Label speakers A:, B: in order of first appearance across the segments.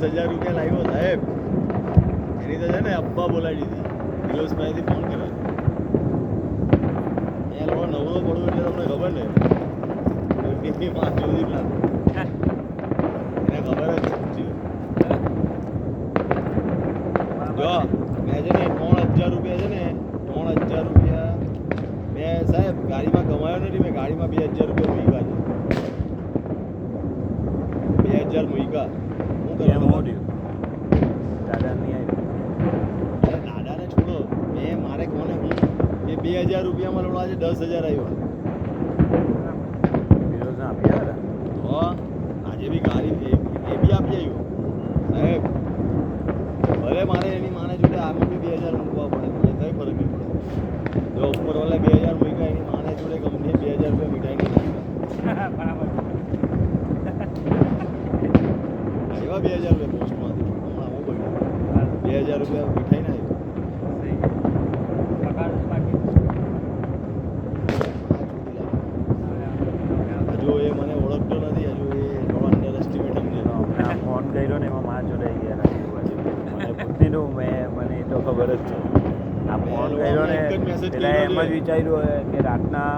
A: 10,000 રૂપિયા લાવ્યો સાહેબ. એની તો છે ને અબ્બા બોલાવી દીધી. દિલોસભાઈથી ફોન કર્યો. એ લોકો નવરો પડું એટલે તમને ખબર ને 5 સુધી પ્લાન એને ખબર જ છે. જો મેં છે ને 3,000 રૂપિયા છે ને 3,000 રૂપિયા મેં સાહેબ ગાડીમાં કમાયો નથી. મેં ગાડીમાં 2,000 રૂપિયા મૂક્યા છે. 2,000 મૂક્યા. શું કરવા
B: દાદા નહીં આવ્યું.
A: અરે દાદાને છોડો. મેં મારે કોને હું એ 2,000 રૂપિયામાં લોડા છે 10,000 આવ્યા.
B: ફિરોઝને આપી આવ્યા
A: તો આજે બી ગાડી એ બી આપી આવ્યો સાહેબ. ભલે મારે એની માને જોડે આમાં બી 2,000 મૂકવા પડે. મને કંઈ ફરક નહીં પડે. જો ઉપરવાળા 2,000 મૂક્યા એની માને જોડે કંપની 2,000 રૂપિયા મીઠાઈ નહીં નાખ્યા.
B: બરાબર.
A: આવ્યા 2,000 રૂપિયા પોસ્ટમાંથી. હમણાં હું બોલ્યો 2,000 રૂપિયા મીઠાઈ ના આવ્યું. હજુ એ મને ઓળખતો નથી. હજુ એ અંડર એસ્ટિમેટ સમજે.
B: ફોન કર્યો ને એમાં માં જોડાઈ ગયા મને પૂછીનું મને એ તો ખબર જ છે. આ ફોન કર્યો ને પેલા એમ જ વિચાર્યું હોય કે રાતના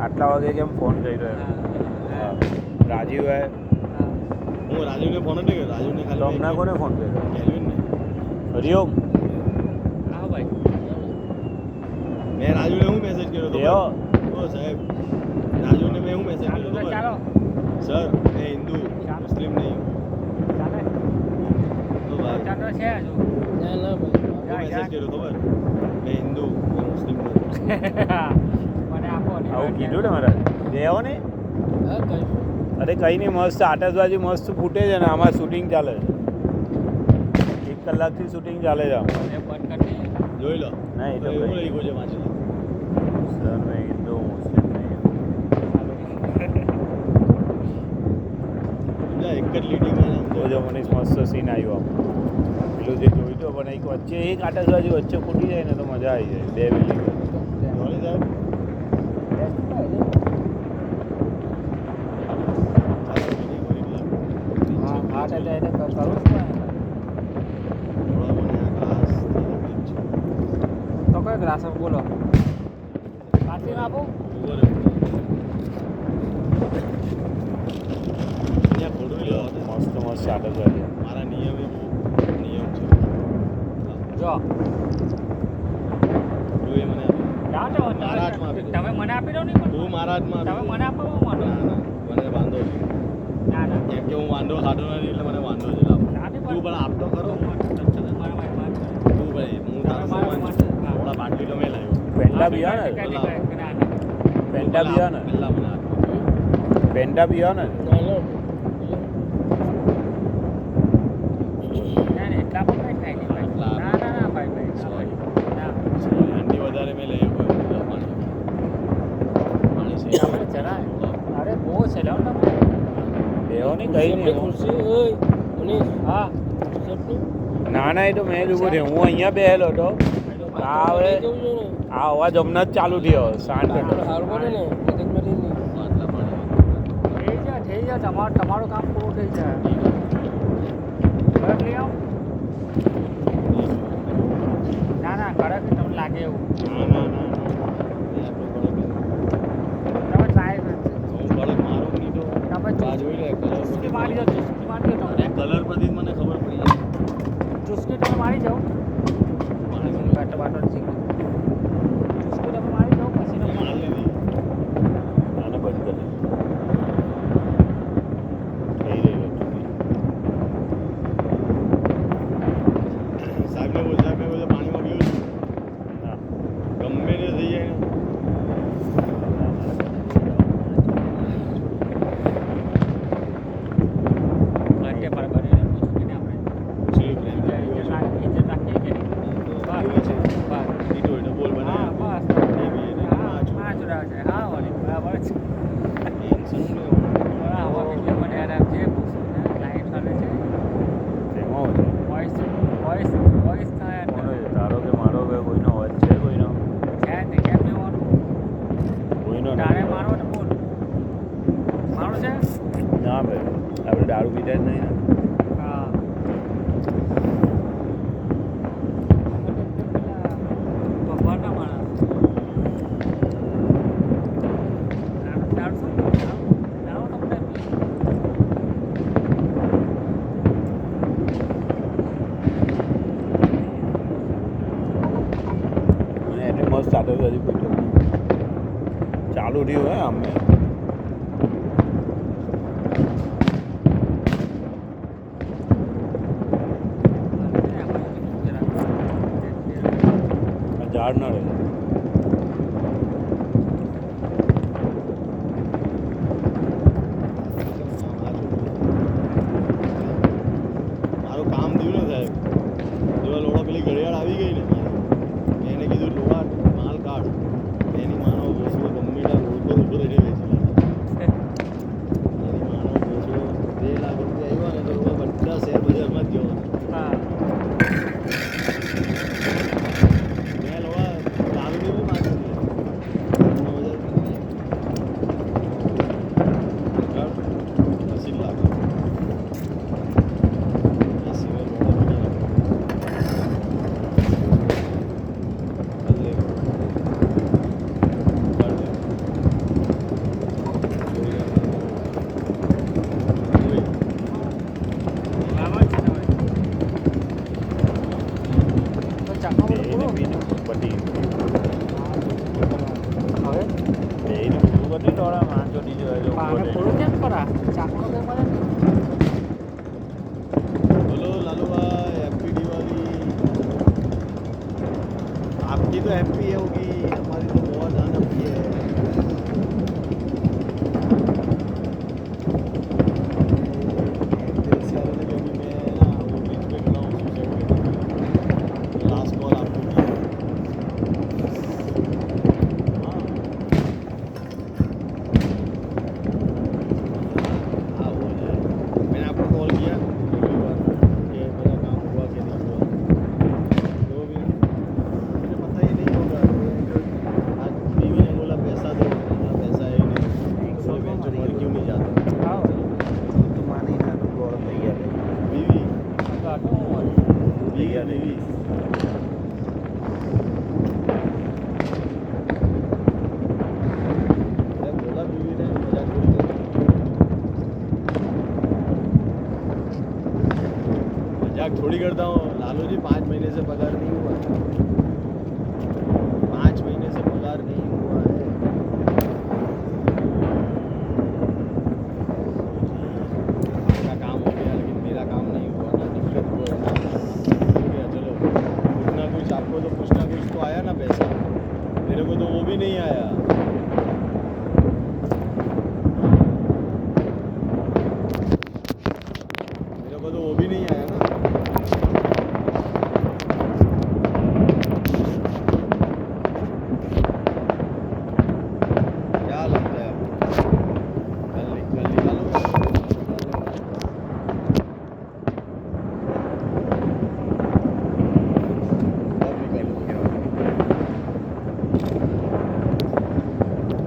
B: આટલા વાગે કેમ ફોન કર્યો એમ. રાજીવ હે
A: હું રાજુને ફોન નથી કર્યો. રાજુને
B: તો
A: ખાલી
B: હમણાં કોને ફોન કર્યો?
A: કેલ્વિનને.
B: હરિઓમ.
C: હા ભાઈ.
A: મેં રાજુને હું મેસેજ કર્યો તો
B: દેવો
A: ઓ સાહેબ રાજુને મેં હું મેસેજ કર્યો તો
C: ચાલો
A: સર મેં હિન્દુ મુસ્લિમ નહીં
C: ચાલે
A: તો ભાઈ
C: ચાલો છે હજુ
A: મેસેજ કર્યો ખબર મેં હિન્દુ મેં મુસ્લિમ નહીં.
C: મને આપો ને
B: આવું કીધું ને મારા દેવો ને. અરે કંઈ નહીં મસ્ત આતશબાજી મસ્ત ફૂટે છે ને આમાં શૂટિંગ ચાલે છે. 1 કલાકથી શૂટિંગ ચાલે છે આમાં.
C: બંધ કરી
A: જોઈ લો
B: ના એ તો
A: એવું
B: કંઈ
A: લખ્યું છે વાંચેલું.
B: સર મેં હિન્દુ મુસ્લિમ નહીં.
A: સમજા એક જ લીટીમાં આમ
B: તો જો મને મસ્ત સીન આવ્યો આમાં. પેલું જે જોયું તો પણ એક વચ્ચે એક આતશબાજી વચ્ચે ફૂટી જાય ને તો મજા આવી જાય. 2 બિલ્ડિંગ
A: ધોની સાહેબ
C: હા એટલે એને કરું છું તો કયો ગ્લાસ બોલો પાછી આપું
B: મસ્ત મસ્ત આતશબાજી.
A: મારા નિયમ એ નિયમ છે.
C: જો
A: તું એ મને મારા હાથમાં આપી દો.
C: તમે મને આપી દો ને
A: તું મારા હાથમાં
C: તમે
A: આપી દો.
C: મને આપો હું
A: ના ના મને વાંધો છે.
C: ના ના
A: કેમ કે હું વાંધો ખાતો નથી એટલે મને વાંધો છે. લાવ. તું પણ આપતો ખરો. તું ભાઈ હું તારો થોડા બાટલી તો મેં લાવ્યો.
B: પેન્ટા પીવા ને પેન્ટા પીવા ને
A: પહેલા મને આપી.
B: પેન્ટા પીવા ને
C: એટલા પણ કઈ થાય નહીં ભાઈ. ના ના ના ભાઈ ભાઈ ના
A: આંટી વધારે મેં લઈ આવ્યો પાણી છે.
C: આપણે ચલાય અરે બહુ છે લો ને
B: દેવો નહીં કંઈ નહીં.
C: હા
B: ના ના એ તો મેં જ ઊભો થયો. હું અહીંયા બેહેલો હતો. આ હવે આ અવાજ હમણાં જ ચાલુ થયો. શાંત હતો.
C: થઈ જાય તમારું કામ પૂરું થઈ જાય ઘરે લઈ આવો ના ના ઘરે તમને લાગે એવું
A: ના ના ના
C: તમે ટ્રાય
A: હું કડક મારું નહીં તો
C: તમે
A: આ જોઈ લે કલર
C: ચુસ્કી મારી જાઓ ચુસ્કી મારી જાઓ
A: અને કલર પરથી જ મને ખબર પડી જાય.
C: ચુસ્કી તમે મારી જાઓ
A: પાણી
C: બાટો બાટો ચુસ્કી તમે મારી જાઓ પછી તમે
A: મારી લીધી.
B: આને બંધ કરી થઈ રહ્યો છું. સ્ટાર્ટર હજી કોઈ ચાલુ રહ્યું હે અમે ઝાડ ના રહે
A: મારું કામ થયું ને સાહેબ જેવા લોડા પેલી ઘડિયાળ આવી ગઈ ને મારી મેં એને કીધું લોડા માલ કાઢ એની માનો ભોસડો ગમે ત્યાં રોડ પર ઉભો રહીને વેચી એની માનો ભોસડો 2 લાખ રૂપિયા આવ્યા ને તો બધા શેર બજારમાં જ જવાના
C: હા
A: મેં લોડા દારૂની બી માગી હતી 80 લાખ
C: તો ચાકનો બધો પૂરો
B: બીજું પટી
C: હવે
B: એનું પૂરું કરી દોડા માણસો બીજો
C: આને પૂરું કેમ કરા ચાકનો કંઈ મળે નહીં
A: बोलो लालू भाई हैप्पी दिवाली आपकी तो हैप्पी है होगी हमारी तो बहुत ज़्यादा हैप्पी है तेरे से वाले ने कभी मैं ना वो बीच पे खड़ा हूँ सुसाइड करने लास्ट कॉल आपको की हाँ हाँ वो है मैंने आपको कॉल किया पहली बार कि मेरा काम हुआ कि नहीं हुआ तो भी मुझे पता ही नहीं होगा आज बीवी ने बोला पैसा दो पैसा है ही नहीं तो मैं तो घर क्यों नहीं जाता
C: આવો
B: માની ના ગોળ થઈ ગયા
A: बीवी
C: ગાટો
A: बीवी बीवी मैं बोला बीवी ने मजाक थोड़ी करता मजाक थोड़ी करता हूँ लालू जी 5 महीने से पगार नहीं हुआ